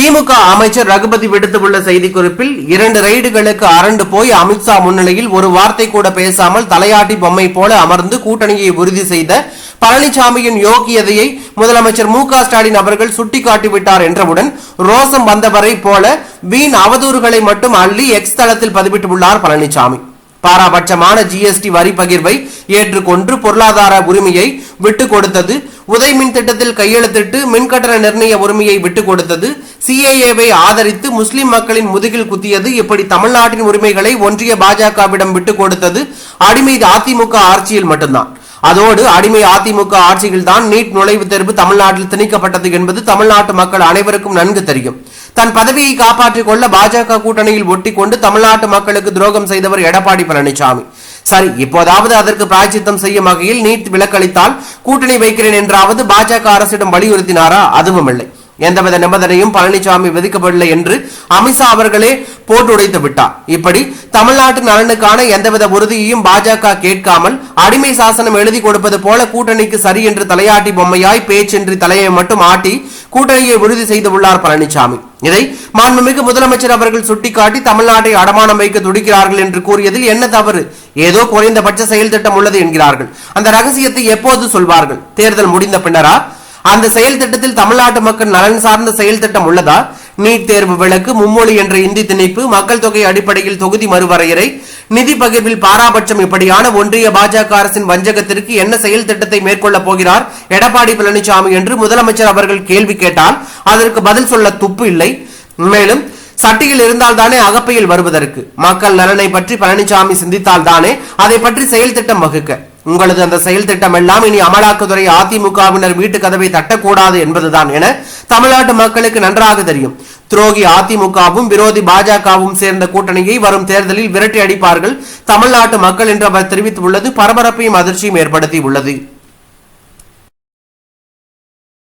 திமுக அமைச்சர் ரகுபதி விடுத்துள்ள செய்திக்குறிப்பில் 2 ரைடுகளுக்கு அரண்டு போய் அமித்ஷா முன்னிலையில் ஒரு வார்த்தை கூட பேசாமல் தலையாட்டி பொம்மை போல அமர்ந்து கூட்டணியை உறுதி செய்த பழனிசாமியின் யோகியதையை முதலமைச்சர் மு.க.ஸ்டாலின் அவர்கள் சுட்டிக்காட்டிவிட்டார் என்றவுடன் ரோசம் வந்தவரை போல வீண் அவதூறுகளை மட்டும் அள்ளி எக்ஸ் தளத்தில் பதிவிட்டுள்ளார் பழனிசாமி. பாராபட்சமான ஜிஎஸ்டி வரி பகிர்வை ஏற்றுக்கொண்டு பொருளாதார உரிமையை விட்டுக் கொடுத்தது, உதய் மின் திட்டத்தில் கையெழுத்திட்டு மின்கட்டண நிர்ணய உரிமையை விட்டுக் கொடுத்தது, சிஏஏவை ஆதரித்து முஸ்லிம் மக்களின் முதுகில் குத்தியது, இப்படி தமிழ்நாட்டின் உரிமைகளை ஒன்றிய பாஜகவிடம் விட்டுக் கொடுத்தது அடிமை அதிமுக ஆட்சியில் மட்டும்தான். அதோடு அடிமை அதிமுக ஆட்சியில் தான் நீட் நுழைவுத் தேர்வு தமிழ்நாட்டில் திணிக்கப்பட்டது என்பது தமிழ்நாட்டு மக்கள் அனைவருக்கும் நன்கு தெரியும். தன் பதவியை காப்பாற்றிக் கொள்ள பாஜக கூட்டணியில் ஒட்டி கொண்டு தமிழ்நாட்டு மக்களுக்கு துரோகம் செய்தவர் எடப்பாடி பழனிசாமி. சரி, இப்போதாவது அதற்கு பிராயச்சித்தம் செய்யும் வகையில் நீட் விலக்களித்தால் கூட்டணி வைக்கிறேன் என்றாவது பாஜக அரசிடம் வலியுறுத்தினாரா? அதுவும் இல்லை. எந்தவித நிபந்தனையும் பழனிசாமி விதிக்கப்படவில்லை என்று அமித்ஷா அவர்களே போட்டு உடைத்து விட்டார். இப்படி தமிழ்நாட்டு நலனுக்கான எந்தவித உறுதியையும் பாஜக கேட்காமல் அடிமை சாசனம் எழுதி கொடுப்பது போல கூட்டணிக்கு சரி என்று தலையாட்டி பொம்மையாய் பேச்சின்றி தலையை மட்டும் ஆட்டி கூட்டணியை உறுதி செய்துள்ளார் பழனிசாமி. இதை மாண்புமிகு முதலமைச்சர் அவர்கள் சுட்டிக்காட்டி தமிழ்நாட்டை அடமானம் வைக்க துடிக்கிறார்கள் என்று கூறியதில் என்ன தவறு? ஏதோ குறைந்தபட்ச செயல் திட்டம் உள்ளது என்கிறார்கள். அந்த ரகசியத்தை எப்போது சொல்வார்கள்? தேர்தல் முடிந்த பின்னரா? அந்த செயல் திட்டத்தில் தமிழ்நாட்டு மக்கள் நலன் சார்ந்த செயல் திட்டம் உள்ளதா? நீட் தேர்வு விலக்கு, மும்மொழி என்ற இந்தி திணிப்பு, மக்கள் தொகை அடிப்படையில் தொகுதி மறுவரையறை, நிதி பகிர்வில் பாராபட்சம், இப்படியான ஒன்றிய பாஜக அரசின் வஞ்சகத்திற்கு என்ன செயல் திட்டத்தை மேற்கொள்ள போகிறார் எடப்பாடி பழனிசாமி என்று முதலமைச்சர் அவர்கள் கேள்வி கேட்டால் அதற்கு பதில் சொல்ல துப்பு இல்லை. மேலும் சட்டியில் இருந்தால் தானே அகப்பையில் வருவதற்கு. மக்கள் நலனை பற்றி பழனிசாமி சிந்தித்தால் தானே அதை பற்றி செயல் திட்டம் வகுக்க. உங்களது அந்த செயல் திட்டம் எல்லாம் இனி அமலாக்கத்துறை அதிமுகவினர் வீட்டு கதவை தட்டக்கூடாது என்பதுதான் என தமிழ்நாட்டு மக்களுக்கு நன்றாக தெரியும். துரோகி அதிமுகவும் விரோதி பாஜகவும் சேர்ந்த கூட்டணியை வரும் தேர்தலில் விரட்டி அடிப்பார்கள் தமிழ்நாட்டு மக்கள் என்று அவர் தெரிவித்துள்ளது பரபரப்பையும் அதிர்ச்சியும் ஏற்படுத்தி உள்ளது.